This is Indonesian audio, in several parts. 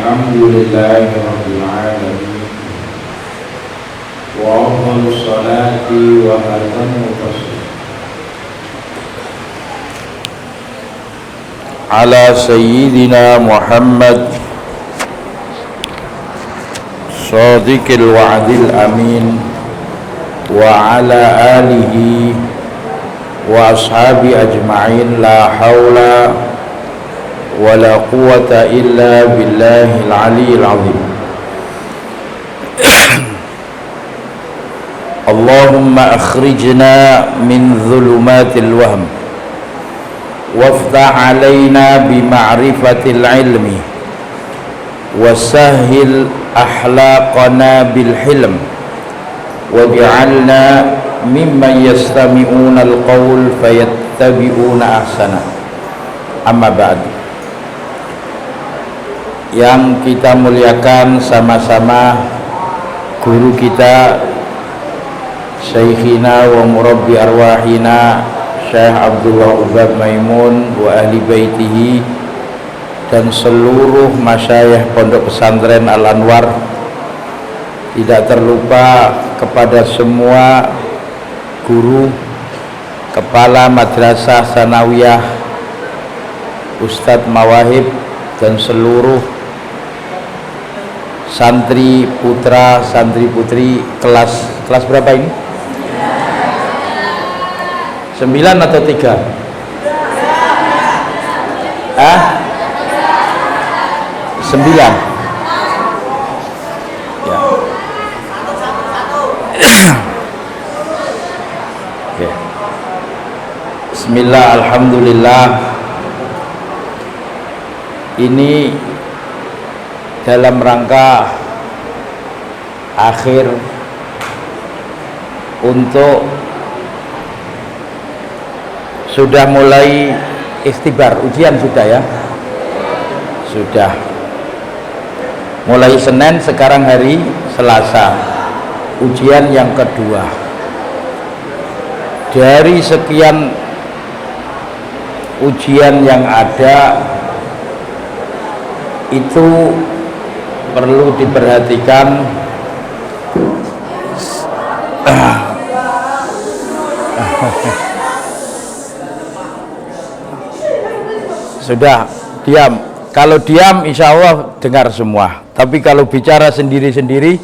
Alhamdulillahi Rabbil Alamin. Wa afdalu salati wa atamu taslim ala sayyidina Muhammad Shadiqil wa'dil amin wa ala alihi wa ashabi ajma'in. La hawla wa la quwwata illa billahil aliyyil azim. Allahumma akhrijna min dhulumatil wahm waftah alaina bima'rifatil ilmi wasahhil ahlaqana bil hilm waj'alna mimman yastami'una al-qawl fayattabi'una ahsana. Amma ba'd. Yang kita muliakan sama-sama guru kita Syekhina wa murabbi arwahina Syekh Abdullah Ubad Maimun wa ahli baitihi dan seluruh masyayikh Pondok Pesantren Al-Anwar, tidak terlupa kepada semua guru, kepala madrasah sanawiyah, Ustadz Mawahib dan seluruh santri putra, santri putri kelas berapa ini? 9 atau 3? Ah? 9 ya. Okay. Bismillah, alhamdulillah. Ini dalam rangka akhir untuk sudah mulai ikhtibar, ujian sudah ya? Sudah. Mulai Senin, sekarang hari Selasa. Ujian yang kedua. Dari sekian ujian yang ada, itu perlu diperhatikan sudah diam. Kalau diam insya Allah dengar semua, tapi kalau bicara sendiri-sendiri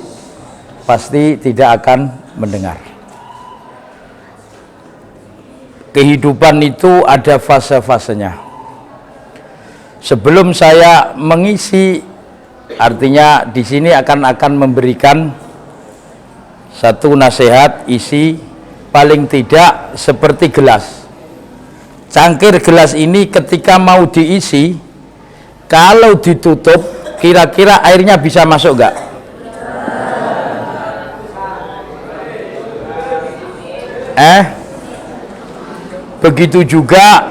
pasti tidak akan mendengar. Kehidupan itu ada fase-fasenya. Sebelum saya mengisi, artinya di sini akan memberikan satu nasihat, isi paling tidak seperti gelas. Cangkir gelas ini ketika mau diisi, kalau ditutup, kira-kira airnya bisa masuk enggak? Begitu juga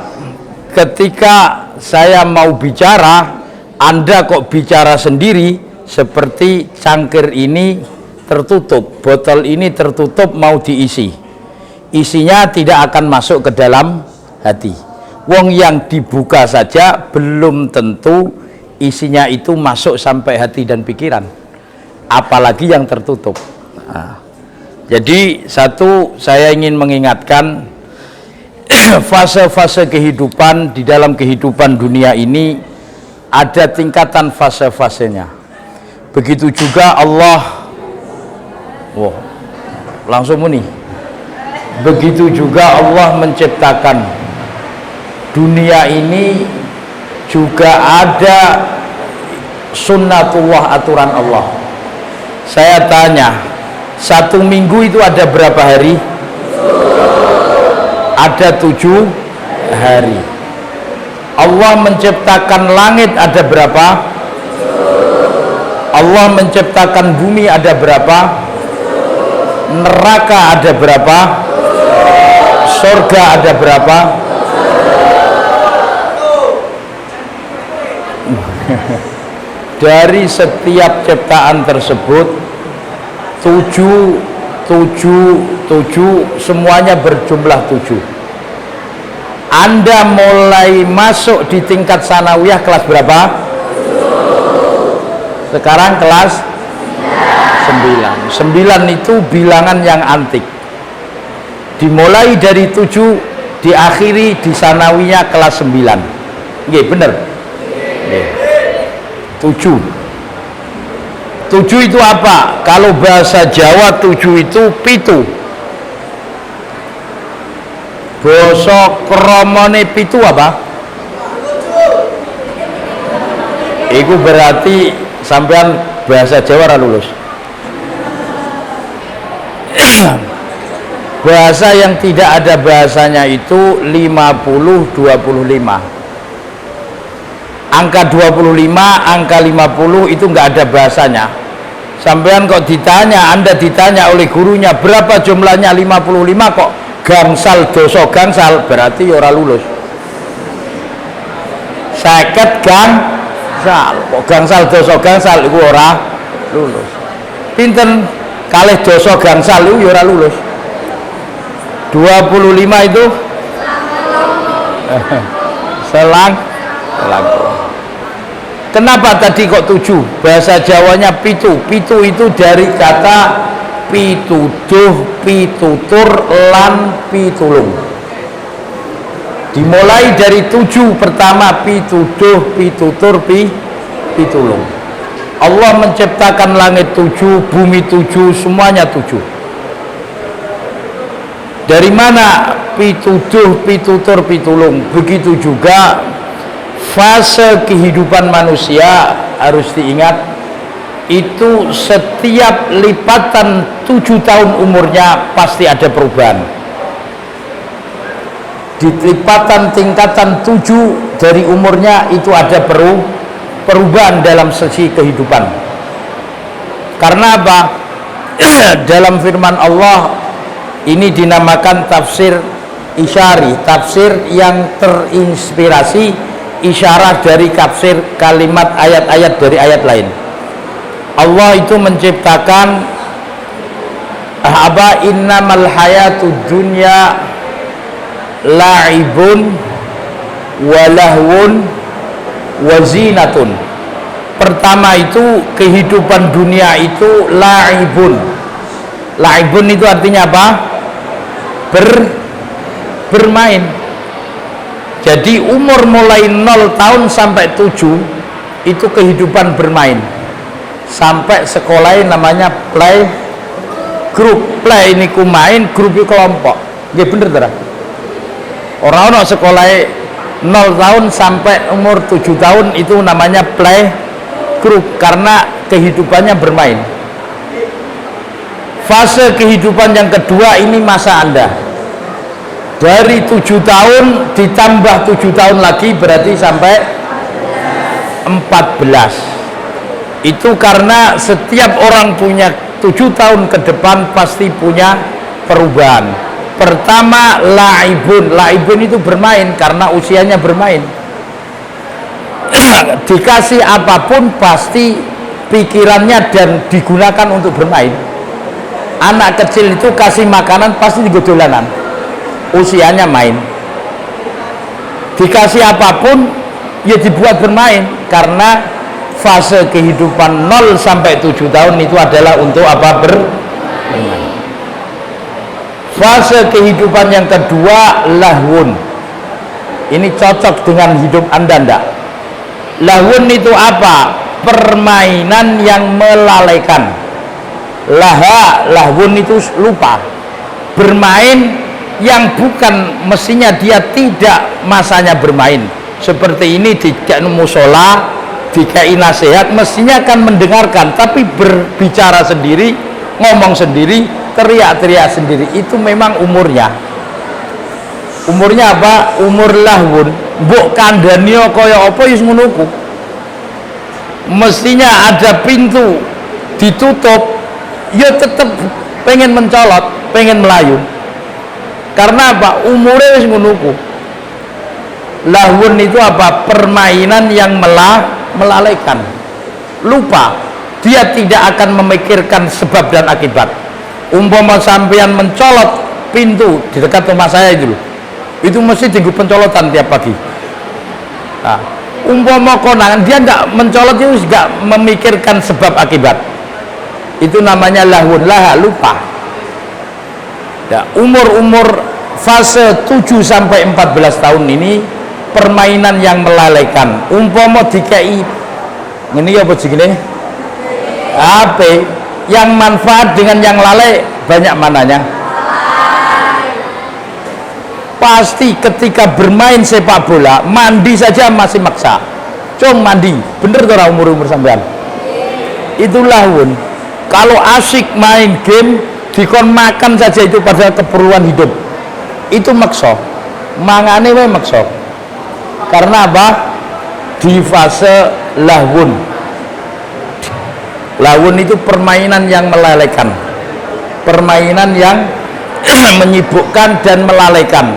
ketika saya mau bicara, Anda kok bicara sendiri, seperti cangkir ini tertutup, botol ini tertutup mau diisi, isinya tidak akan masuk ke dalam hati. Wong yang dibuka saja belum tentu isinya itu masuk sampai hati dan pikiran, apalagi yang tertutup. Jadi satu, saya ingin mengingatkan fase-fase kehidupan. Di dalam kehidupan dunia ini ada tingkatan fase-fasenya. Begitu juga Allah, langsung muni. Begitu juga Allah menciptakan dunia ini juga ada sunnatullah, aturan Allah. Saya tanya, satu minggu itu ada berapa hari? Ada 7 hari. Allah menciptakan langit ada berapa? Allah menciptakan bumi ada berapa? Neraka ada berapa? Surga ada berapa? Dari setiap ciptaan tersebut 7 semuanya berjumlah 7. Anda mulai masuk di tingkat sanawiyah kelas berapa? Sekarang kelas 9. 9 itu bilangan yang antik. Dimulai dari 7, diakhiri di sanawiyah kelas 9. Nggih, bener. Nggih. 7. 7 itu apa? Kalau bahasa Jawa 7 itu pitu. Basa kramane pitu apa? Iku berarti sampean bahasa Jawa ora lulus. Bahasa yang tidak ada bahasanya itu 50-25. Angka 25, angka 50 itu nggak ada bahasanya. Sampean kok ditanya, Anda ditanya oleh gurunya berapa jumlahnya 55 kok gangsal doso gangsal, berarti ora lulus. 50 gangsal, kok gangsal doso gangsal itu ora lulus. Pinten kalih doso gangsal itu ora lulus. 25 itu selang. Kenapa tadi kok 7? Bahasa Jawanya pitu. Pitu itu dari kata pituduh, pitutur, lan pitulung. Dimulai dari 7 pertama, pituduh, pitutur, pitulung. Allah menciptakan langit 7, bumi 7, semuanya 7. Dari mana pituduh, pitutur, pitulung? Begitu juga fase kehidupan manusia harus diingat, itu setiap lipatan 7 tahun umurnya pasti ada perubahan. Di lipatan tingkatan 7 dari umurnya itu ada perubahan dalam sisi kehidupan. Karena apa? Dalam firman Allah ini dinamakan tafsir isyari, tafsir yang terinspirasi isyarah dari tafsir kalimat ayat-ayat dari ayat lain. Allah itu menciptakan apa? Innamal hayatud dunya la'ibun walahwun wazinatun. Pertama itu kehidupan dunia itu la'ibun. La'ibun itu artinya apa? Bermain. Jadi umur mulai 0 tahun sampai 7 itu kehidupan bermain. Sampai sekolahnya namanya play group. Play ini ku main, grup itu kelompok. Ya bener tak? Orang-orang sekolahnya 0 tahun sampai umur 7 tahun itu namanya play group karena kehidupannya bermain. Fase kehidupan yang kedua ini masa Anda. Dari 7 tahun ditambah 7 tahun lagi berarti sampai 14. Itu karena setiap orang punya 7 tahun ke depan pasti punya perubahan. Pertama la'ibun. La'ibun itu bermain karena usianya bermain. Dikasih apapun pasti pikirannya dan digunakan untuk bermain. Anak kecil itu kasih makanan pasti digedolanan, usianya main. Dikasih apapun ya dibuat bermain karena fase kehidupan 0 sampai 7 tahun itu adalah untuk apa? Bermain. Fase kehidupan yang kedua lahwun. Ini cocok dengan hidup Anda enggak? Lahwun itu apa? Permainan yang melalaikan. Lahwun itu lupa. Bermain yang bukan mestinya dia tidak masanya bermain. Seperti ini di musola, dikai nasihat mestinya kan mendengarkan, tapi berbicara sendiri, ngomong sendiri, teriak-teriak sendiri, itu memang umurnya apa? Umur lahwun. Mbok kandhanio kaya apa wis ngono ku. Mestinya ada pintu ditutup, ya tetap pengen mencolot, pengen melayu. Karena apa? Umurnya wis ngono ku. Lahwun itu apa? Permainan yang melalaikan, lupa. Dia tidak akan memikirkan sebab dan akibat. Umpama sampean mencolot pintu di dekat rumah saya itu loh, itu mesti tinggal pencolotan tiap pagi. Nah, umpama konangan, dia nggak mencolot itu, nggak memikirkan sebab akibat. Itu namanya lahun, laha, lupa. Ya, umur fase 7 sampai 14 tahun ini permainan yang melalaikan. Umpama dikei ini apa begini? HP yang manfaat dengan yang lalai banyak mananya. Pasti ketika bermain sepak bola, mandi saja masih maksa. Cung mandi, bener tuh umur sampean. Itulah lahun. Kalau asyik main game, dikon makan saja itu pada keperluan hidup. Itu maksa. Mangane wae maksa. Karena apa? Di fase lahun. Lahun itu permainan yang melalaikan. Permainan yang menyibukkan dan melalaikan.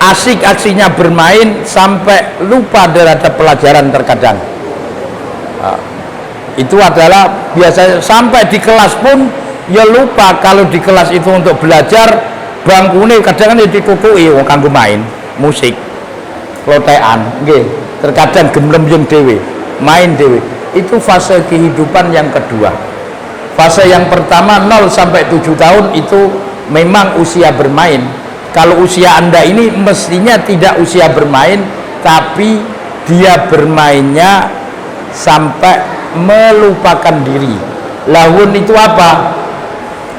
Asik-aksinya bermain sampai lupa terhadap pelajaran terkadang. Itu adalah biasanya sampai di kelas pun ya lupa kalau di kelas itu untuk belajar, bangkune kadang kan ditutuki wong kanggo main musik lotean nggih, terkadang gemblem dhewe main dhewe. Itu fase kehidupan yang kedua. Fase yang pertama 0 sampai 7 tahun itu memang usia bermain. Kalau usia Anda ini mestinya tidak usia bermain, tapi dia bermainnya sampai melupakan diri. Lahun itu apa?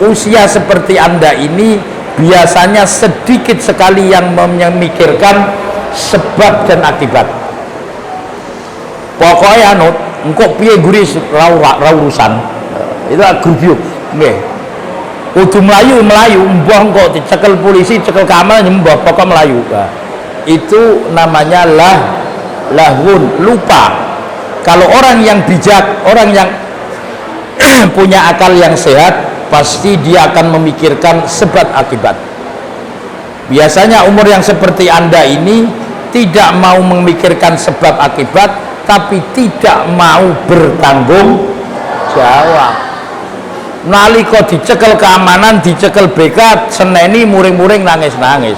Usia seperti Anda ini biasanya sedikit sekali yang memikirkan sebab dan akibat. Pokoknya anut engkau piye guris urusan. Itu grubyuk nggih. Kudu melayu mbah engkau dicekel polisi, cekel keamanan mbah pokok melayu. Nah, itu namanya lahun, lupa. Kalau orang yang bijak, orang yang punya akal yang sehat, pasti dia akan memikirkan sebab akibat. Biasanya umur yang seperti Anda ini tidak mau memikirkan sebab akibat, tapi tidak mau bertanggung jawab. Nalika dicekel keamanan, dicekel BK, seneni muring-muring nangis-nangis.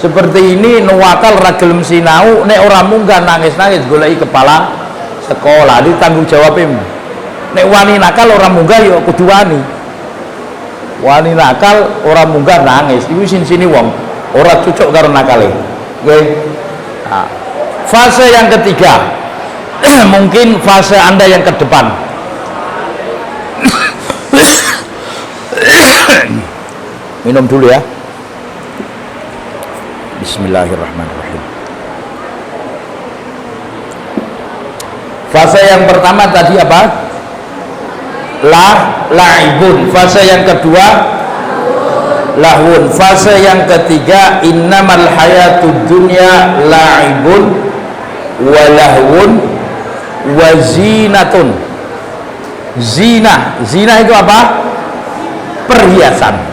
Seperti ini nuwakal ra gelem sinau, nek ora munggah nangis-nangis goleki kepala sekolah. Itu tanggung jawabnya. Nek wani nakal ora munggah ya kudu wani. Wani nakal ora munggah nangis. Iku sini wong ora cocok karo nakale. Nggih. Nah, fase yang ketiga mungkin fase Anda yang ke depan. Minum dulu ya. Bismillahirrahmanirrahim. Fase yang pertama tadi apa? La'ibun. Fase yang kedua lahun. Fase yang ketiga innamal hayatud dunya la'ibun wa lahwun wa zinatun. Zina itu apa? Perhiasan.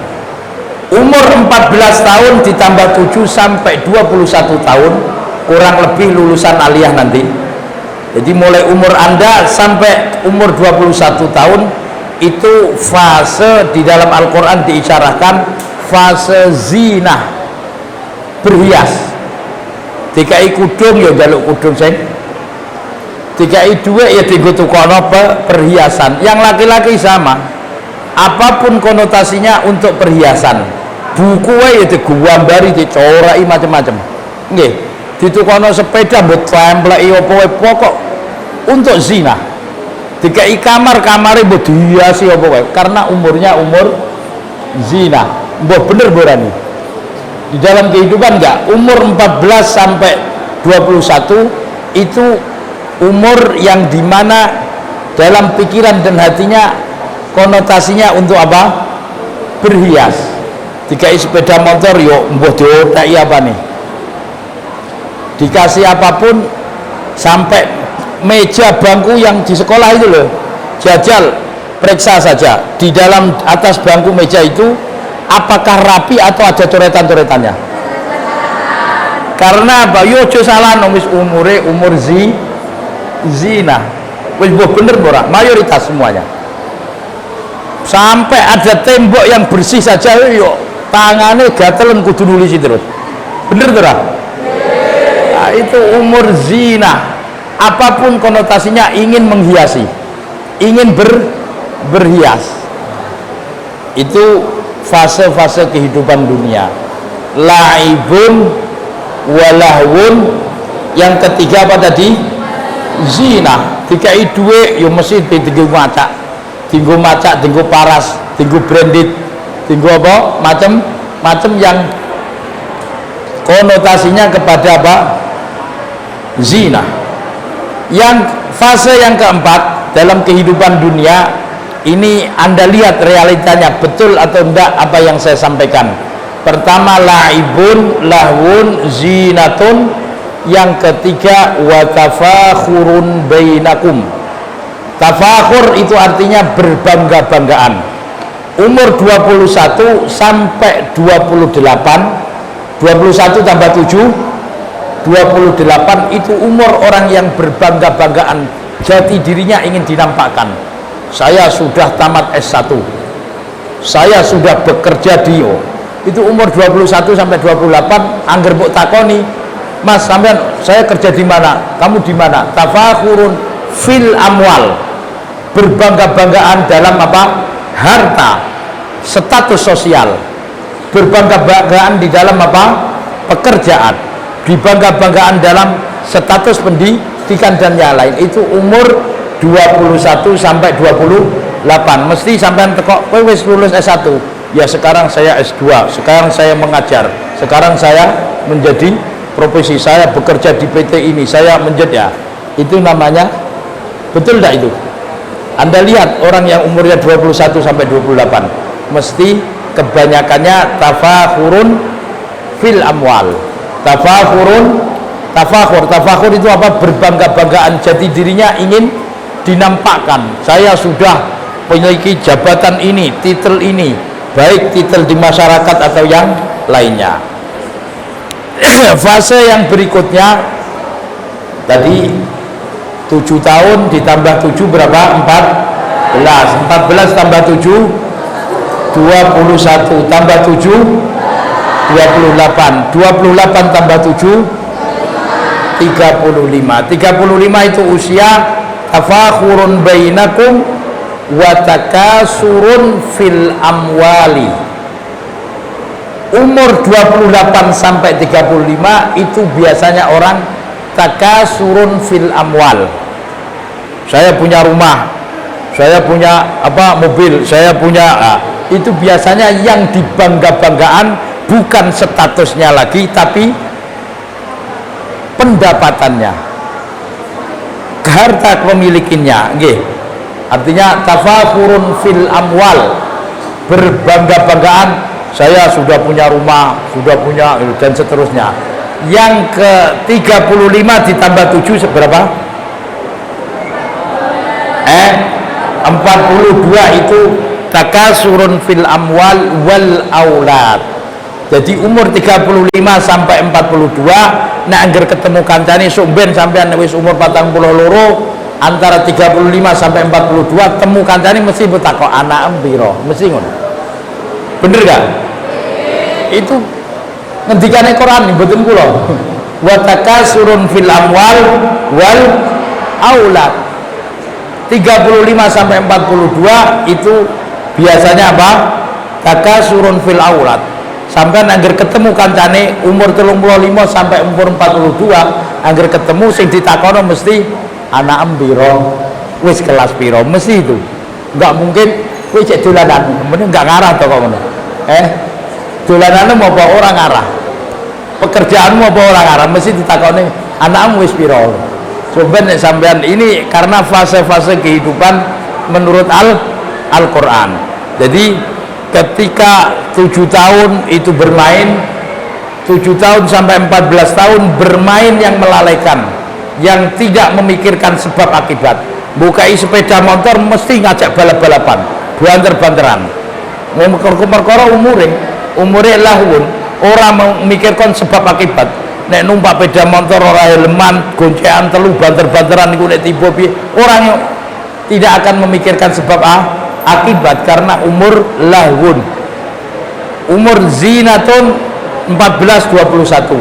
Umur 14 tahun ditambah 7 sampai 21 tahun kurang lebih lulusan aliyah nanti. Jadi mulai umur Anda sampai umur 21 tahun itu fase di dalam Al-Quran diisyarahkan fase zina, berhias. Dikai kudung ya jaluk kudung sen, dikai duit ya digo tukono perhiasan. Yang laki-laki sama, apapun konotasinya untuk perhiasan. Buku ya digambari, dicorai macam-macam. Nggih, ditukono sepeda mbok templeki apa wae pokok untuk zina. Dikai kamare mbok dihiasi apa wae karena umurnya umur zina. Mbok bener borani. Di dalam kehidupan enggak, umur 14 sampai 21 itu umur yang dimana dalam pikiran dan hatinya konotasinya untuk apa? Berhias. Dikai sepeda motor yo mbah diotheki apa nih? Dikasih apapun sampai meja bangku yang di sekolah itu loh. Jajal, periksa saja di dalam atas bangku meja itu apakah rapi atau ada coretan-coretannya. Karena apa? Yo aja salah wis umur zina. Wis bener ora? Mayoritas semuanya. Sampai ada tembok yang bersih saja yo tangannya gatelen kudu nulisi terus. Bener tuh? Nah, itu umur zina. apapun konotasinya, ingin menghiasi, ingin berhias. Itu fase-fase kehidupan dunia. Laibun walahwun. Yang ketiga apa tadi? Zina. Dikai duit yo mesti tinggu macak, tinggu paras, tinggu branded, tinggu apa macam yang konotasinya kepada apa? Zina. Yang fase yang keempat dalam kehidupan dunia ini, Anda lihat realitanya betul atau enggak apa yang saya sampaikan. Pertama laibun, lahwun, zinatun. Yang ketiga wa tafakhurun bainakum. Tafakhur itu artinya berbangga-banggaan. Umur 21 sampai 28, 21 tambah 7 28 itu umur orang yang berbangga-banggaan, jati dirinya ingin dinampakkan. Saya sudah tamat S1, saya sudah bekerja di itu umur 21 sampai 28. Angger mbok takoni, Mas sampean saya kerja di mana? Kamu di mana? Tafakhurun fil amwal. Berbangga-banggaan dalam apa? Harta, status sosial. Berbangga-banggaan di dalam apa? Pekerjaan. Dibangga-banggaan dalam status pendidikan dan yang lain. Itu umur 21 sampai 28. Mesti sampean tekok kowe wis lulus S1. Ya sekarang saya S2, sekarang saya mengajar, sekarang saya menjadi profesi, saya bekerja di PT ini, saya menjadi, ya itu namanya, betul tidak itu? Anda lihat orang yang umurnya 21 sampai 28 mesti kebanyakannya tafakhurun fil amwal. Tafakhur itu apa? Berbangga-banggaan, jati dirinya ingin dinampakkan. Saya sudah memiliki jabatan ini, titel ini, baik titel di masyarakat atau yang lainnya. Fase yang berikutnya tadi 7 tahun ditambah 7 berapa? 14 tambah 7 21 tambah 7 28 tambah 7 35 itu usia. Tafakhurun bainakum wa takasurun fil amwali. Umur 28 sampai 35 itu biasanya orang takasurun fil amwal. Saya punya rumah, saya punya mobil, saya punya, itu biasanya yang dibangga-banggaan bukan statusnya lagi, tapi pendapatannya, harta kepemilikannya. Artinya tafakhurun fil amwal, berbangga-banggaan, saya sudah punya rumah, sudah punya, dan seterusnya. Yang ke 35 ditambah 7 seberapa? 42 itu takasurun fil amwal wal aulad. Jadi umur 35 sampai 42, nek angger ketemu kancane sumben sampean wis umur 42, antara 35 sampai 42 temu kancane mesti bertakok anak piro, mesti ngono. Bener gak? Itu ngendikane Quran mboten kula. Wa takasurun fil amwal wal aulad. 35 sampai 42 itu biasanya apa? Takasurun fil aulad. Sampai angger ketemu kancane umur 35 sampai umur 42, angger ketemu sing ditakono mesti anak piro, wis kelas piro, mesti itu. Enggak mungkin kowe cek dolanan, kemudian enggak ngarah to kok ngono. Dolananmu apa orang ngarah? Pekerjaanmu apa orang ngarah? Mesti ditakoni anakmu wis piro. Coba nek sampean ini karena fase-fase kehidupan menurut Al-Qur'an. Jadi ketika 7 tahun itu bermain, 7 tahun sampai 14 tahun bermain yang melalaikan, yang tidak memikirkan sebab akibat. Bukai sepeda motor mesti ngajak balap-balapan, banter-banteran. Perkara umure lahun, orang memikirkan sebab akibat. Nek numpak sepeda motor ora helman, goncekan telu banter-banteran niku nek tiba piye, orang yang tidak akan memikirkan sebab akibat karena umur lahun. Umur zinatun 14-21.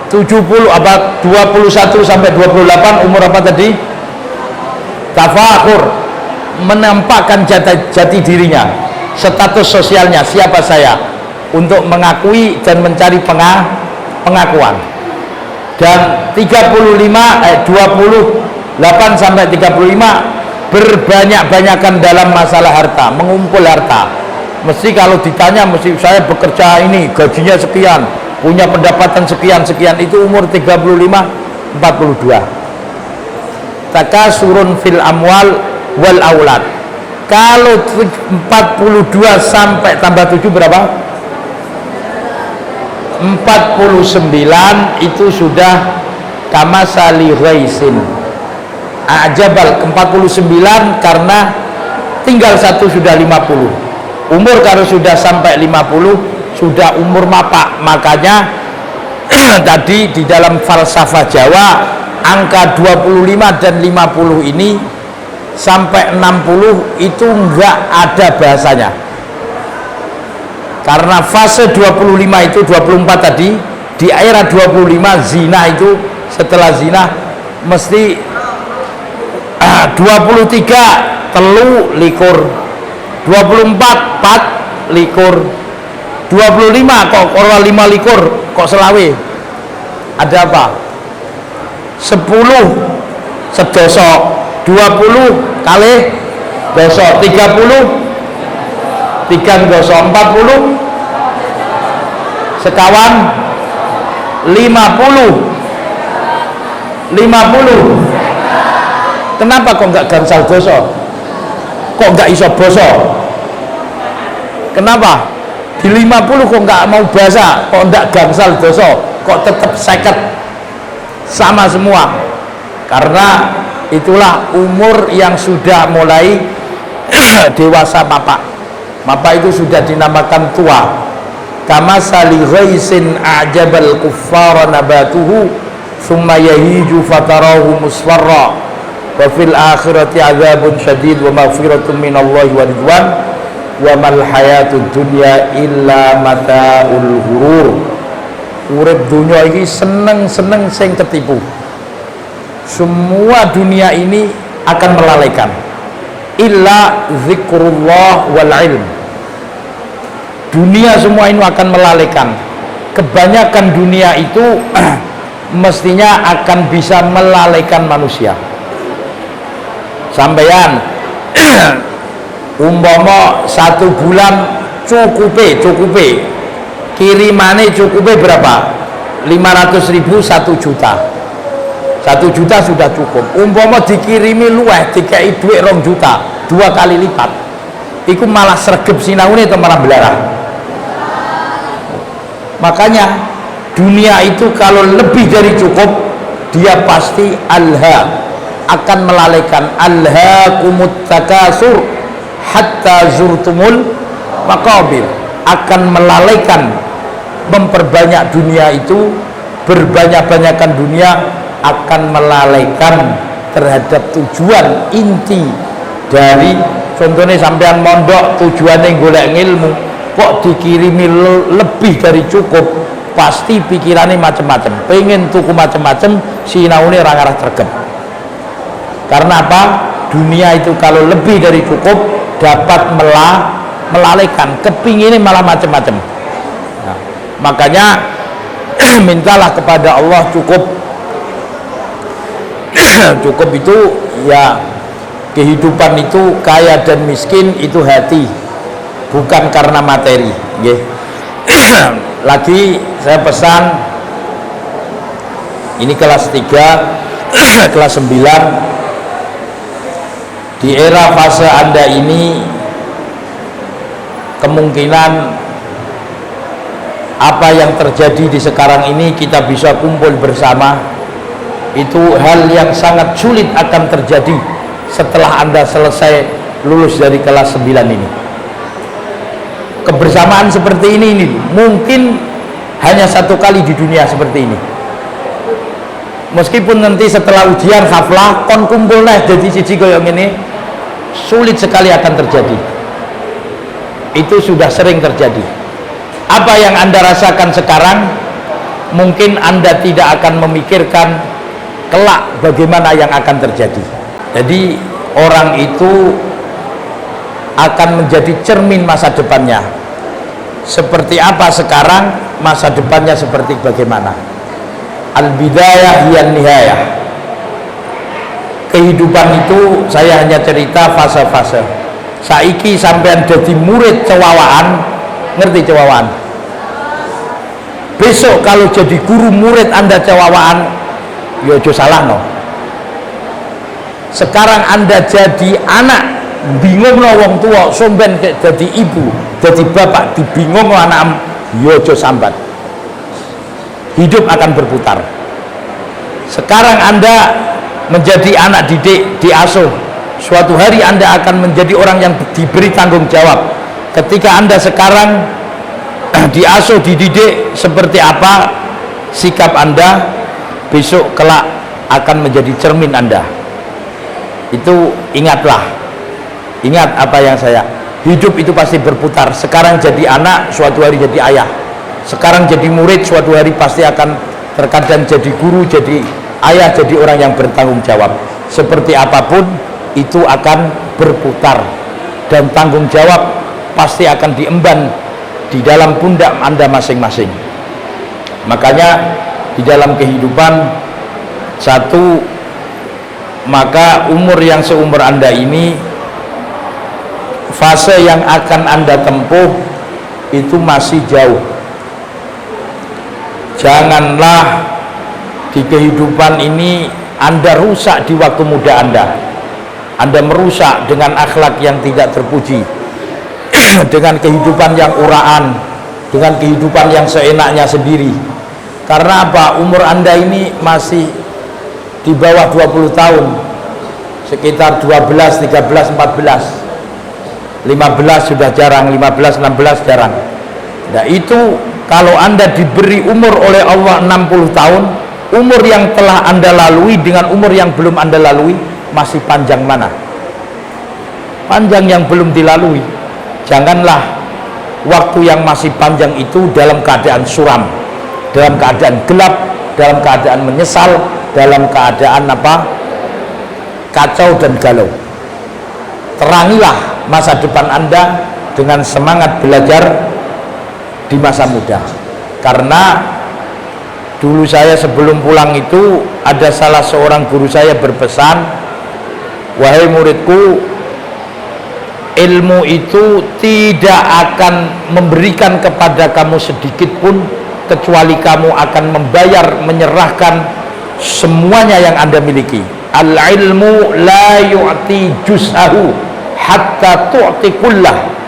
70 apa 21 sampai 28 umur apa tadi? Tafakur, menampakkan jati dirinya, status sosialnya, siapa saya, untuk mengakui dan mencari pengakuan. Dan 28 sampai 35 berbanyak-banyakan dalam masalah harta, mengumpul harta. Mesti kalau ditanya, mesti saya bekerja ini, gajinya sekian, punya pendapatan sekian, itu umur 35-42. Takasurun fil amwal wal aulad. Kalau 42 sampai tambah 7 berapa? 49 itu sudah kamasali ghaisin ajabal. 49 karena tinggal satu sudah 50. Umur kalau sudah sampai 50 sudah umur mapak. Makanya tadi di dalam falsafah Jawa angka 25 dan 50 ini sampai 60 itu enggak ada bahasanya. Karena fase 25 itu 24 tadi, di era 25 zina itu, setelah zina mesti 23 telu likur, 24 pat likur, 25 kok orang 5 likur kok selawe, ada apa? 10 sedoso, 20 kali doso, 30 tiga doso, 40 sekawan, 50 kenapa kok enggak gansal doso, kok enggak iso boso, kenapa di 50 kok enggak mau bahasa, kok enggak gansal doso, kok tetap seket sama semua? Karena itulah umur yang sudah mulai dewasa mapak. Mapak itu sudah dinamakan tua. Kama sali ghaisin a'jabal kuffara nabatuhu thumma yahiju fatarahu musfarra wa fil akhirati azabun syadid wa maghfiratun minallahi wa ridwan wa mal hayatud dunya illa mata'ul ghurur. Urip dunia ini seneng-seneng sing ketipu. Semua dunia ini akan melalaikan illa zikrullah wal ilm. Dunia semua ini akan melalaikan. Kebanyakan dunia itu mestinya akan bisa melalaikan manusia. Sampeyan umpama 1 bulan cukupe kirimane cukupe berapa? 500.000 1 juta. 1 juta sudah cukup. Umpama dikirimi luweh dikei duit 2 juta, 2 kali lipat, iku malah sregep sinaune atau malah belarang. Makanya dunia itu kalau lebih dari cukup, dia pasti akan melalaikan. Alhaakumut takasur hatta zurtumul maqabir, akan melalaikan. Memperbanyak dunia itu, berbanyak-banyakan dunia akan melalaikan terhadap tujuan inti dari, contohnya sampean mondok tujuannya golek ilmu, kok dikirimi lebih dari cukup, pasti pikirannya macam-macam, pengen tuku macam-macam, sinaune ora ngarah tergep. Karena apa? Dunia itu kalau lebih dari cukup dapat melalaikan, kepinginnya malah macam-macam. Nah, makanya mintalah kepada Allah cukup. Cukup itu ya, kehidupan itu kaya dan miskin itu hati, bukan karena materi. Lagi saya pesan, ini kelas 3 kelas 9, di era fase Anda ini kemungkinan apa yang terjadi di sekarang ini kita bisa kumpul bersama, itu hal yang sangat sulit akan terjadi setelah Anda selesai lulus dari kelas 9 ini. Kebersamaan seperti ini mungkin hanya 1 kali di dunia seperti ini. Meskipun nanti setelah ujian haflah kon kumpul nah jadi siji koyo ngene, sulit sekali akan terjadi. Itu sudah sering terjadi. Apa yang Anda rasakan sekarang mungkin Anda tidak akan memikirkan kelak bagaimana yang akan terjadi. Jadi orang itu akan menjadi cermin masa depannya. Seperti apa sekarang, masa depannya seperti bagaimana. Al-bidayah hiyan nihayah. Kehidupan itu saya hanya cerita fase-fase. Saiki sampean jadi murid cewawaan, ngerti cewawaan? Besok kalau jadi guru murid Anda cewawaan, ya ojo salah no. Sekarang Anda jadi anak, bingung no wong tua, somben jadi ibu, jadi bapak, dibingung no anak, ya ojo sambat. Hidup akan berputar. Sekarang Anda menjadi anak didik, diasuh. Suatu hari Anda akan menjadi orang yang diberi tanggung jawab. Ketika Anda sekarang diasuh, dididik, seperti apa sikap Anda, besok kelak akan menjadi cermin Anda. Itu ingatlah, ingat apa yang saya, hidup itu pasti berputar. Sekarang jadi anak, suatu hari jadi ayah. Sekarang jadi murid, suatu hari pasti akan terkadang jadi guru, jadi ayah, jadi orang yang bertanggung jawab. Seperti apapun itu akan berputar, dan tanggung jawab pasti akan diemban di dalam pundak Anda masing-masing. Makanya di dalam kehidupan satu, maka umur yang seumur Anda ini, fase yang akan Anda tempuh itu masih jauh. Janganlah di kehidupan ini Anda rusak di waktu muda Anda. Anda merusak dengan akhlak yang tidak terpuji, dengan kehidupan yang uraan, dengan kehidupan yang seenaknya sendiri. Karena apa? Umur Anda ini masih di bawah 20 tahun, sekitar 12, 13, 14, 15 sudah jarang, 15, 16 jarang. Nah itu kalau Anda diberi umur oleh Allah 60 tahun, umur yang telah Anda lalui dengan umur yang belum Anda lalui, masih panjang mana? Panjang yang belum dilalui. Janganlah waktu yang masih panjang itu dalam keadaan suram, dalam keadaan gelap, dalam keadaan menyesal, dalam keadaan apa? Kacau dan galau. Terangilah masa depan Anda dengan semangat belajar di masa muda. Karena dulu saya sebelum pulang itu ada salah seorang guru saya berpesan, wahai muridku, ilmu itu tidak akan memberikan kepada kamu sedikit pun kecuali kamu akan membayar, menyerahkan semuanya yang Anda miliki. Al-ilmu la yu'ti juz'ahu hatta tu'ti kullah.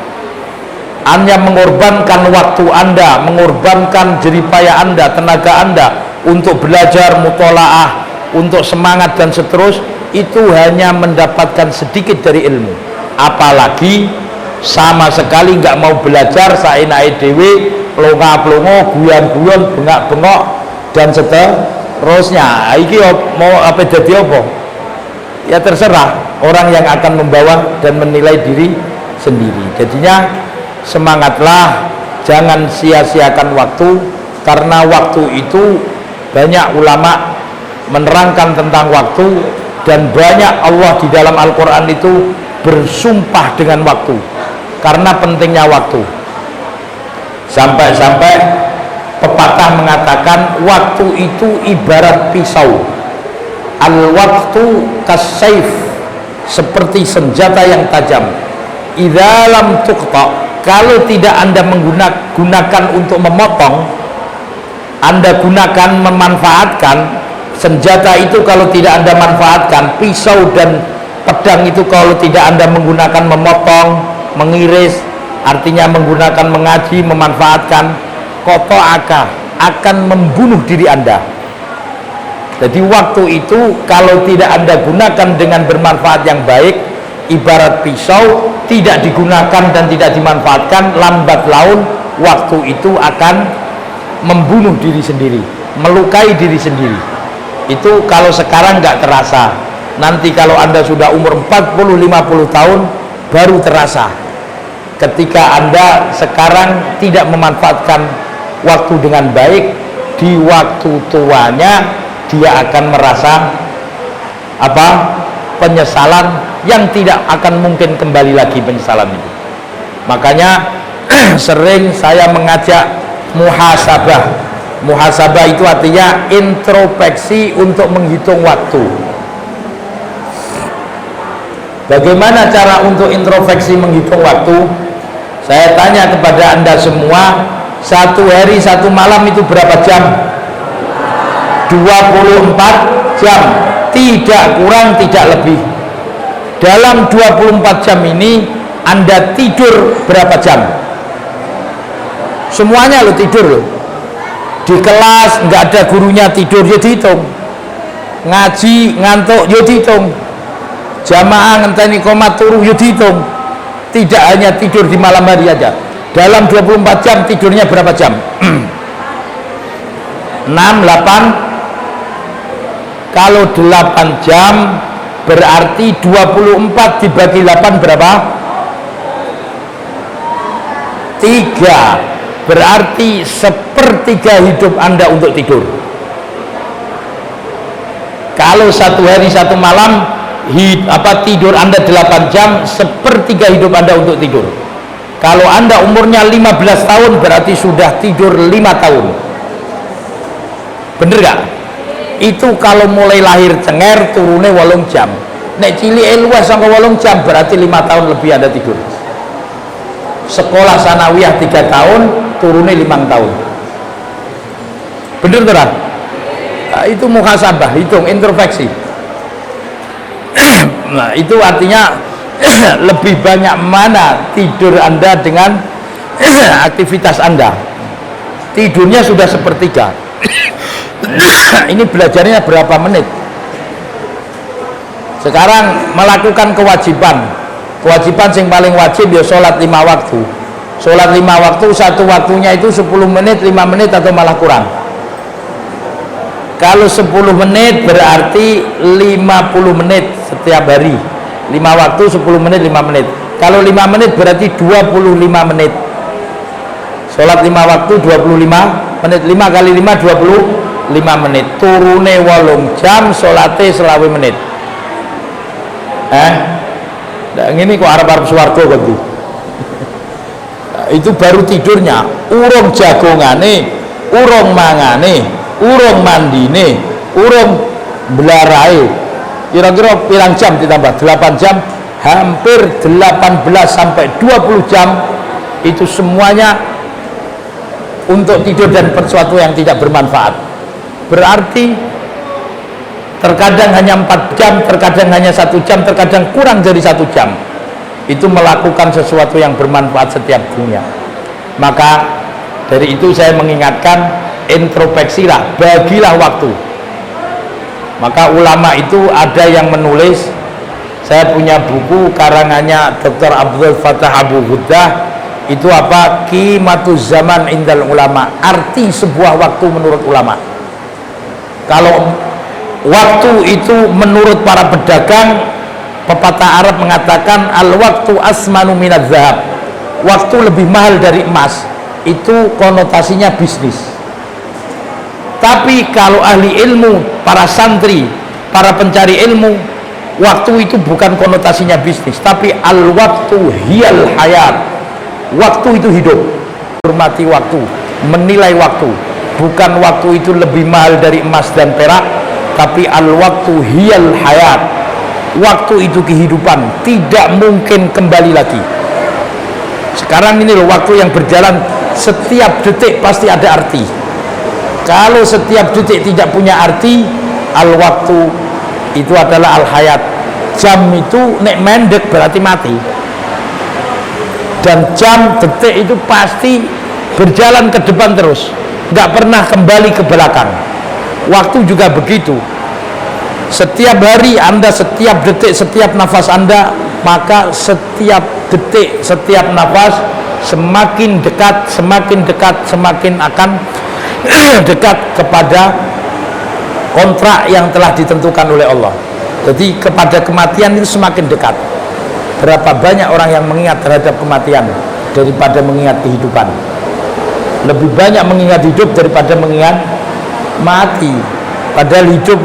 Anda mengorbankan waktu Anda, mengorbankan jeripaya Anda, tenaga Anda untuk belajar, mutolaah, untuk semangat dan seterus, itu hanya mendapatkan sedikit dari ilmu. Apalagi sama sekali nggak mau belajar, saenake dhewe, plonga-plongo, guyon-guyon, bengak-bengok dan seterusnya. Iki mau apa jadi apa? Ya terserah orang yang akan membawa dan menilai diri sendiri. Jadinya semangatlah, jangan sia-siakan waktu, karena waktu itu banyak ulama menerangkan tentang waktu, dan banyak Allah di dalam Al-Quran itu bersumpah dengan waktu karena pentingnya waktu. Sampai-sampai pepatah mengatakan waktu itu ibarat pisau. Al-waktu kas-saif, seperti senjata yang tajam. Idza lam tuqta, kalau tidak Anda menggunakan untuk memotong, Anda gunakan memanfaatkan senjata itu. Kalau tidak Anda manfaatkan, pisau dan pedang itu kalau tidak Anda menggunakan memotong, mengiris, artinya menggunakan mengaji, memanfaatkan, qata'aka, akan membunuh diri Anda. Jadi waktu itu kalau tidak Anda gunakan dengan bermanfaat yang baik, ibarat pisau, tidak digunakan dan tidak dimanfaatkan, lambat laun waktu itu akan membunuh diri sendiri, melukai diri sendiri. Itu kalau sekarang nggak terasa, nanti kalau Anda sudah umur 40-50 tahun baru terasa, ketika Anda sekarang tidak memanfaatkan waktu dengan baik, di waktu tuanya dia akan merasa apa? Penyesalan yang tidak akan mungkin kembali lagi penyesalan itu. Makanya sering saya mengajak muhasabah. Muhasabah itu artinya introspeksi untuk menghitung waktu. Bagaimana cara untuk introspeksi menghitung waktu? Saya tanya kepada Anda semua, satu hari satu malam itu berapa jam? 24 jam, tidak kurang tidak lebih. Dalam 24 jam ini Anda tidur berapa jam? Semuanya lo tidur lo. Di kelas nggak ada gurunya tidur ya dihitung. Ngaji ngantuk ya dihitung. Jamaah ngenteni komat turu ya dihitung. Tidak hanya tidur di malam hari aja. Dalam 24 jam tidurnya berapa jam? 6, 8. Kalau 8 jam berarti 24 dibagi 8 berapa? 3. Berarti sepertiga hidup Anda untuk tidur. Kalau satu hari satu malam tidur Anda 8 jam, sepertiga hidup Anda untuk tidur. Kalau Anda umurnya 15 tahun berarti sudah tidur 5 tahun. Bener gak? Itu kalau mulai lahir cenger turunnya 8 jam. Nek cilik luwes sangka 8 jam berarti 5 tahun lebih Anda tidur. Sekolah sanawiyah 3 tahun turunnya 5 tahun. Bener tak? Nah, itu muhasabah, hitung introspeksi. Nah, itu artinya lebih banyak mana tidur Anda dengan aktivitas Anda. Tidurnya sudah sepertiga. Ini belajarnya berapa menit? Sekarang melakukan kewajiban yang paling wajib ya sholat 5 waktu. Sholat 5 waktu, satu waktunya itu 10 menit, 5 menit atau malah kurang. Kalau 10 menit berarti 50 menit setiap hari. 5 waktu 10 menit 5 menit. Kalau 5 menit berarti 25 menit. Sholat 5 waktu 25 menit. 5 kali 5 25 menit. Turune 8 jam, sholatnya selawe menit. Nah, ini kok arep-arep swarga kok tuh. Nah, itu baru tidurnya. Urung jagongane, urung mangane, urung mandine, urung belarae. Kira-kira pirang jam ditambah 8 jam, hampir 18 sampai 20 jam itu semuanya untuk tidur dan sesuatu yang tidak bermanfaat. Berarti terkadang hanya 4 jam, terkadang hanya 1 jam, terkadang kurang dari 1 jam itu melakukan sesuatu yang bermanfaat setiap dunia. Maka dari itu saya mengingatkan, introspeksilah, bagilah waktu. Maka ulama itu ada yang menulis, saya punya buku karangannya Dr. Abdul Fattah Abu Ghuddah, itu apa? Qimatuz zaman indal ulama, arti sebuah waktu menurut ulama. Kalau waktu itu menurut para pedagang, pepatah Arab mengatakan al-waktu asmanu minadz zahab, waktu lebih mahal dari emas. Itu konotasinya bisnis. Tapi kalau ahli ilmu, para santri, para pencari ilmu, waktu itu bukan konotasinya bisnis, tapi al-waktu hiyal hayat. Waktu itu hidup. Hormati waktu, menilai waktu. Bukan waktu itu lebih mahal dari emas dan perak, tapi al-waktu hiyal hayat. Waktu itu kehidupan, tidak mungkin kembali lagi. Sekarang ini loh, waktu yang berjalan, setiap detik pasti ada arti. Kalau setiap detik tidak punya arti, al-waktu itu adalah al-hayat. Jam itu nek mendek berarti mati. Dan jam, detik itu pasti berjalan ke depan terus, nggak pernah kembali ke belakang. Waktu juga begitu. Setiap hari Anda, setiap detik, setiap nafas Anda, maka setiap detik, setiap nafas semakin dekat, semakin akan dekat kepada kontrak yang telah ditentukan oleh Allah. Jadi kepada kematian itu semakin dekat. Berapa banyak orang yang mengingat terhadap kematian daripada mengingat kehidupan. Lebih banyak mengingat hidup daripada mengingat mati. Padahal hidup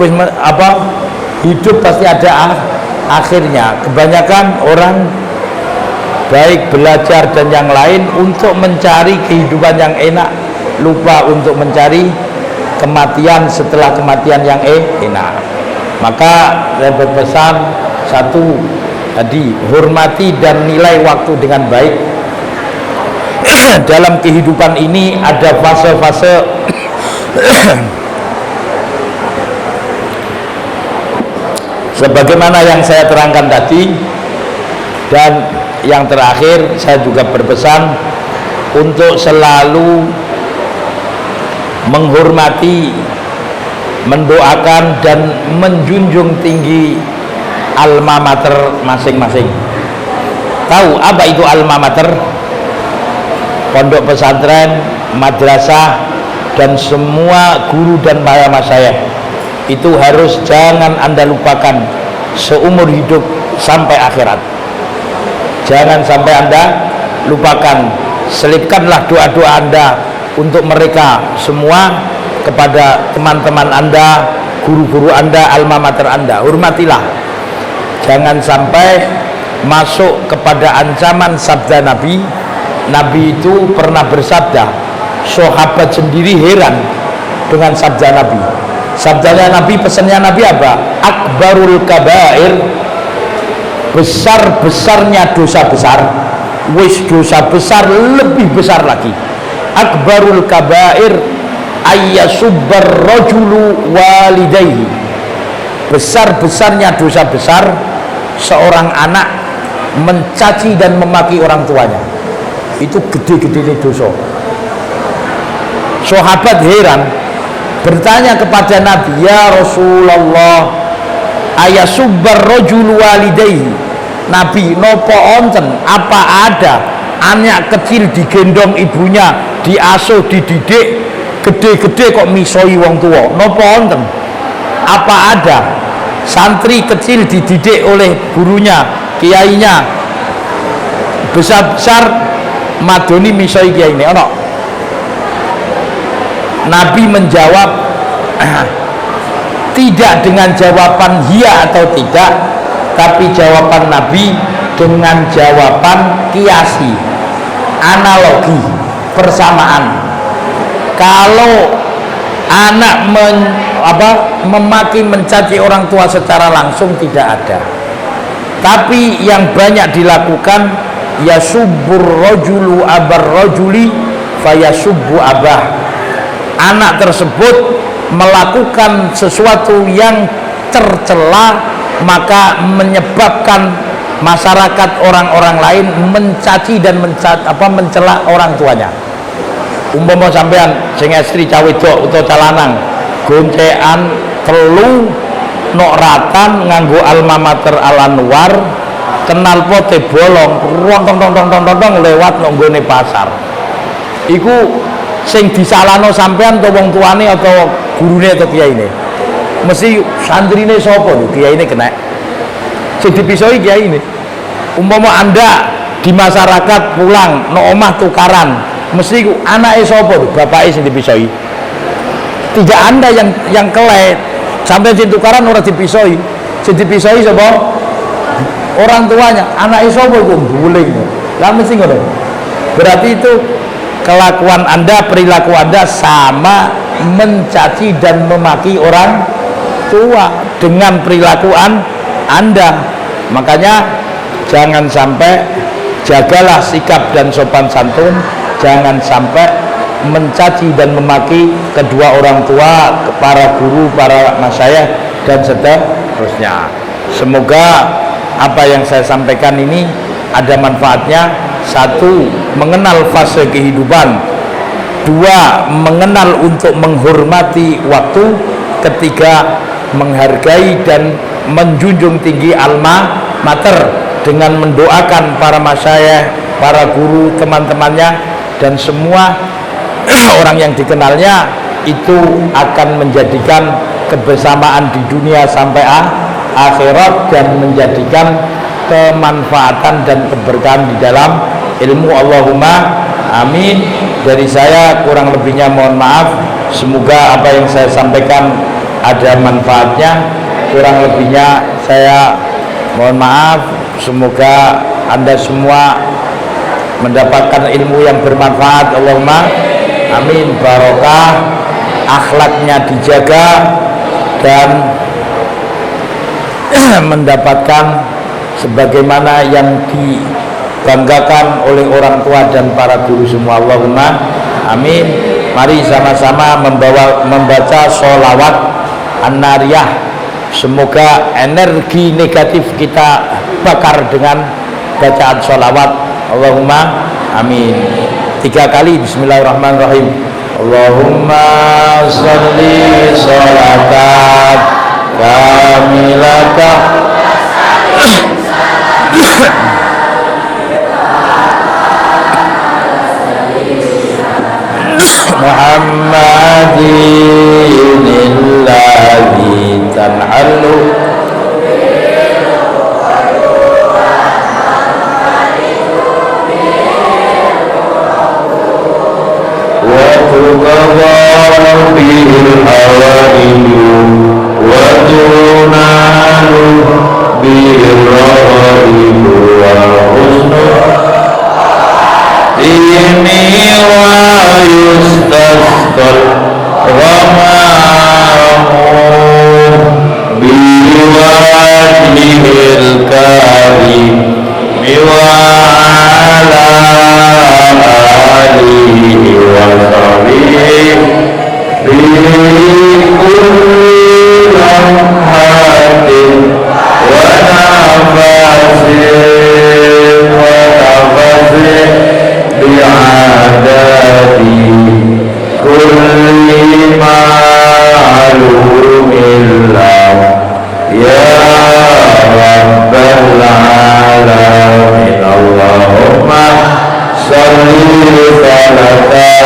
hidup pasti ada akhirnya. Kebanyakan orang baik belajar dan yang lain untuk mencari kehidupan yang enak, lupa untuk mencari kematian setelah kematian yang enak. Maka saya berpesan satu tadi, hormati dan nilai waktu dengan baik. Dalam kehidupan ini ada fase-fase sebagaimana yang saya terangkan tadi. Dan yang terakhir, saya juga berpesan untuk selalu menghormati, mendoakan dan menjunjung tinggi alma mater masing-masing. Tahu apa itu alma mater? Pondok pesantren, madrasah, dan semua guru dan para masyayikh itu harus jangan Anda lupakan seumur hidup sampai akhirat. Jangan sampai Anda lupakan. Selipkanlah doa-doa Anda untuk mereka semua, kepada teman-teman Anda, guru-guru Anda, alma mater Anda. Hormatilah. Jangan sampai masuk kepada ancaman sabda Nabi. Nabi itu pernah bersabda, sahabat sendiri heran dengan sabda Nabi. Sabdanya Nabi, pesannya Nabi apa? Akbarul kabair, besar-besarnya dosa besar. Wis dosa besar lebih besar lagi. Akbarul kabair ayyasubbar rajulu walidayhi, besar-besarnya dosa besar seorang anak mencaci dan memaki orang tuanya. Itu gede-gede dosa. Sahabat heran, bertanya kepada Nabi, ya Rasulullah, ayasubbar rajulu walidayhi, Nabi, nopo onten, apa ada anak kecil digendong ibunya, diasuh, dididik, gede-gede kok misoi wong tua? Nopo onten? Apa ada santri kecil dididik oleh gurunya, kiainya, besar-besar madoni misoi kiai ini? Ono? Nabi menjawab tidak dengan jawaban iya atau tidak, tapi jawaban Nabi dengan jawaban kiasi, analogi, persamaan. Kalau anak memaki, mencaci orang tua secara langsung tidak ada, tapi yang banyak dilakukan yasubbur rajulu abar rajuli fayasubbu abah. Anak tersebut melakukan sesuatu yang tercela, maka menyebabkan masyarakat orang-orang lain mencaci dan mencela orang tuanya. Umpama sampean sing estri cawe wedok utawa calanang goncekan telu nok ratan nganggo alma mater Al Anwar, kenal pote bolong tong lewat nok nggone pasar. Iku sing disalahno sampean to wong tuane atau gurune atau kiyaine? Mesti santrine sapa lho, kiyaine kena. Sing dipisoi kiyaine. Umpama Anda di masyarakat pulang no omah tukaran, mesti anake sapa lho, bapake sing dipisoi. Tidak Anda yang kelek, sampai sing tukaran ora dipisoi. Sing dipisoi sapa? Orang tuanya. Anake sapa iku mbuling. Lah mesti ngono. Berarti itu kelakuan Anda, perilaku Anda sama mencaci dan memaki orang tua dengan perilaku Anda. Makanya jangan sampai, jagalah sikap dan sopan santun, jangan sampai mencaci dan memaki kedua orang tua, para guru, para masyayikh dan seterusnya. Semoga apa yang saya sampaikan ini ada manfaatnya. Satu, mengenal fase kehidupan. Dua, mengenal untuk menghormati waktu. Ketiga, menghargai dan menjunjung tinggi alma mater dengan mendoakan para masyayikh, para guru, teman-temannya, dan semua orang yang dikenalnya. Itu akan menjadikan kebersamaan di dunia sampai akhirat dan menjadikan kemanfaatan dan keberkahan di dalam ilmu. Allahumma amin. Dari saya kurang lebihnya mohon maaf. Semoga apa yang saya sampaikan ada manfaatnya, kurang lebihnya saya mohon maaf. Semoga Anda semua mendapatkan ilmu yang bermanfaat, Allahumma amin, barokah, akhlaknya dijaga dan mendapatkan sebagaimana yang dibanggakan oleh orang tua dan para guru semua, Allahumma amin. Mari sama-sama membaca sholawat an-nariyah. Semoga energi negatif kita bakar dengan bacaan sholawat, Allahumma amin. 3 kali bismillahirrahmanirrahim. Allahumma sholli sholatan kamilatan Muhammadin alladhi tan'alu wa tuqadharu bil hawaiyu wa tunalu bil rawaiyu wa husnu ini wa yustasqal ghamamu biwajhil karim wa ala alihi wa sahbihi bi kulli lamhatin wa nafasin wa nafasin bi'adadi kulli ma'lumillah ya rabbal alamin. Allahumma sholli salatan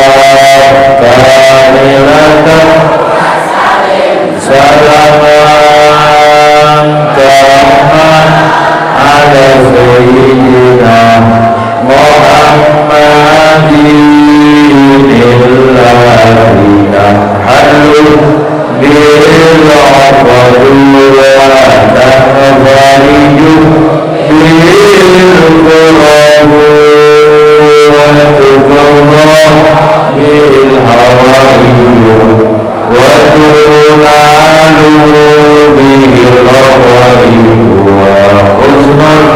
kamilatan salaman kamman ala sayyidina Muhammadin alladhina halu bil aqdu wa tahfariju bil qurabu wa tuqarra bil hawaiyu wa tunalu bil hawaiyu wa husnul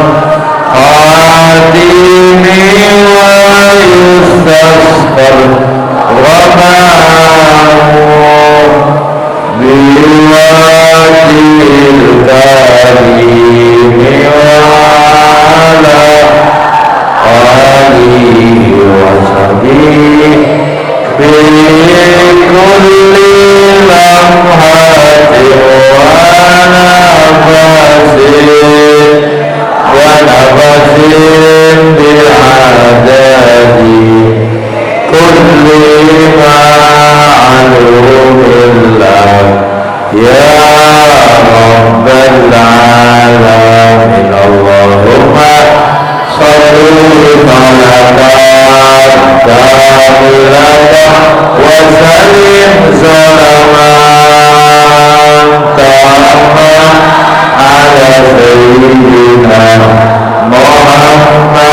Adimi wa yustasqal ghamamu biwajhil karimi wa ala alihi wa sahbihi bi kulli lamhatin wa nafasin wa nafasin bi'adadi kulli ma'lumillah ya rabbal alamin. Allahumma sholli salatan kamilatan wa sallim salaman tamman ala sayyidina Muhammadin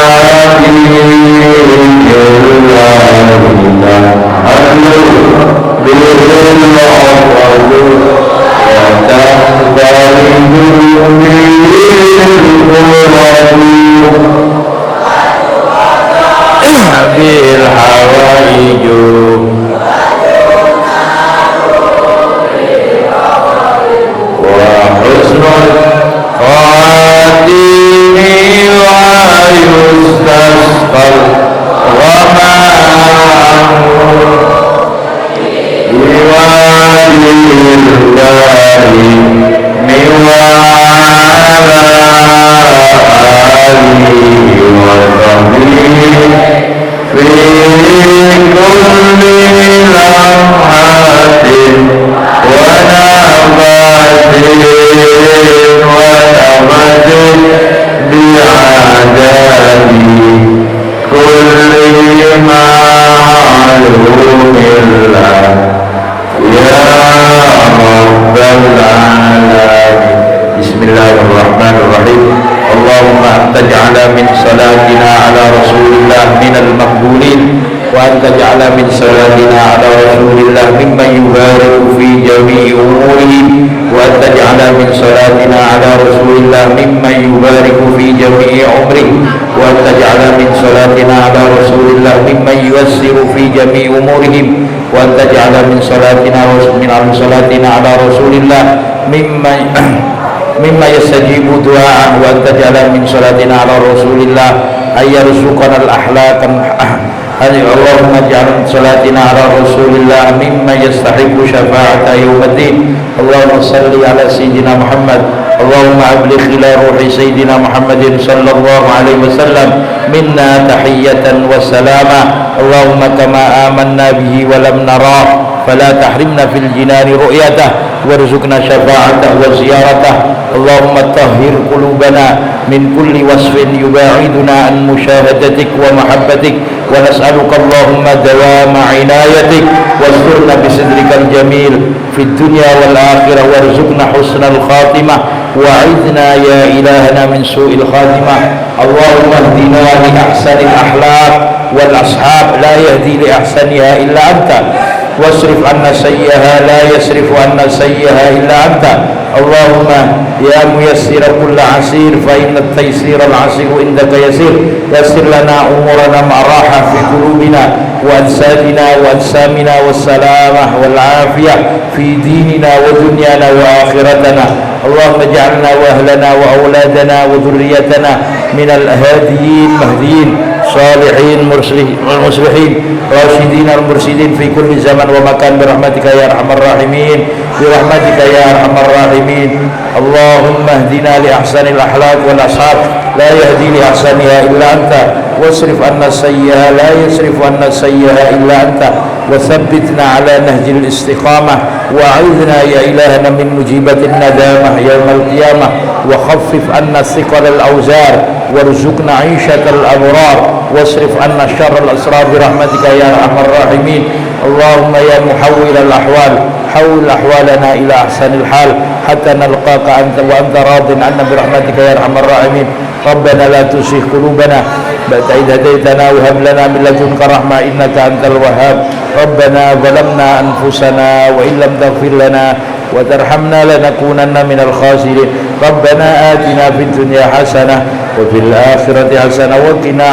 alladhina halu bil aqdu أمورهم وأن تجعل من صلاتنا على رسول الله ممن يبارك في جميع عمره وأن تجعل من صلاتنا على رسول الله ممن ييسر في جميع أمورهم وأن تجعل من صلاتنا على رسول الله مما يستجيب دعاءه وأن تجعل من صلاتنا على رسول الله أن يرزقنا الأخلاق اللهم اجعل من صلاتنا على رسول الله ممن يستحق شفاعة يوم الدين اللهم صل على سيدنا محمد اللهم أبلغ إلى روح سيدنا محمد صلى الله عليه وسلم منا تحية وسلاما اللهم كما آمنا به ولم نراه فلا تحرمنا في الجنان رؤيته وارزقنا شفاعته وزيارته اللهم طهر قلوبنا من كل وصف يباعدنا عن مشاهدتك ومحبتك ونسألك اللهم دوام عنايتك واسترنا بسترك الجميل في الدنيا والآخرة وارزقنا حسن الخاتمة وأعذنا يا إلهنا من سوء الخاتمة اللهم اهدنا لأحسن الأخلاق والأصحاب لا يهدي لأحسنها إلا أنت واصرف عنا سيئها لا يصرف عنا سيئها إلا أنت اللهم يا ميسر كل عسير فإن التيسير العسير عندك يسير يسر لنا أمورنا مع راحة في قلوبنا وأجسادنا وأجسامنا والسلامة والعافية في ديننا ودنيانا وآخرتنا اللهم اجعلنا وأهلنا وأولادنا وذريتنا من الهاديين مهديين صالحين المصلحين راشدين المرشدين في كل زمن ومكان برحمتك يا أرحم الراحمين برحمتك يا أرحم الراحمين اللهم اهدنا لأحسن الأخلاق والأصحاب لا يهدي لأحسنها إلا أنت واصرف عنا السيئة لا يصرف عنا السيئة إلا أنت وثبتنا على نهج الاستقامة وأعذنا يا إلهنا من مجيبة الندامة يوم القيامة وخفف عنا ثقل الأوزار وارزقنا عيشة الأبرار واصرف عنا شر الأسرار برحمتك يا أرحم الراحمين اللهم يا محول الأحوال حول أحوالنا إلى أحسن الحال حتى نلقاك أنت وأنت راض عنا برحمتك يا أرحم الراحمين ربنا لا تزغ قلوبنا بعد إذ هديتنا وهب لنا من لدنك رحمة إنك أنت الوهاب ربنا ظلمنا أنفسنا وإن لم تغفر لنا وترحمنا لنكونن من الخاسرين ربنا آتنا في الدنيا حسنة وفي الآخرة حسنة وقنا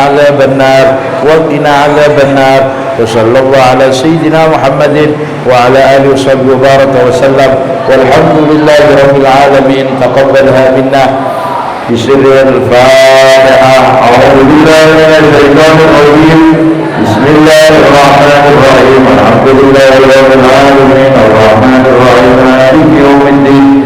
عذاب النار وصلى الله على سيدنا محمد وعلى آله وصحبه وبارك وسلم والحمد لله رب العالمين تقبلها منا بسر الفاتحة أعوذ بالله من الشيطان الرجيم بسم الله الرحمن الرحيم الحمد لله رب العالمين الرحمن الرحيم مالك يوم الدين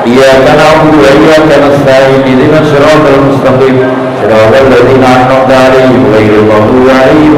إياك نعبد وإياك نستعين اهدنا الصراط المستقيم صراط الذين أنعمت عليهم غير المغضوب عليهم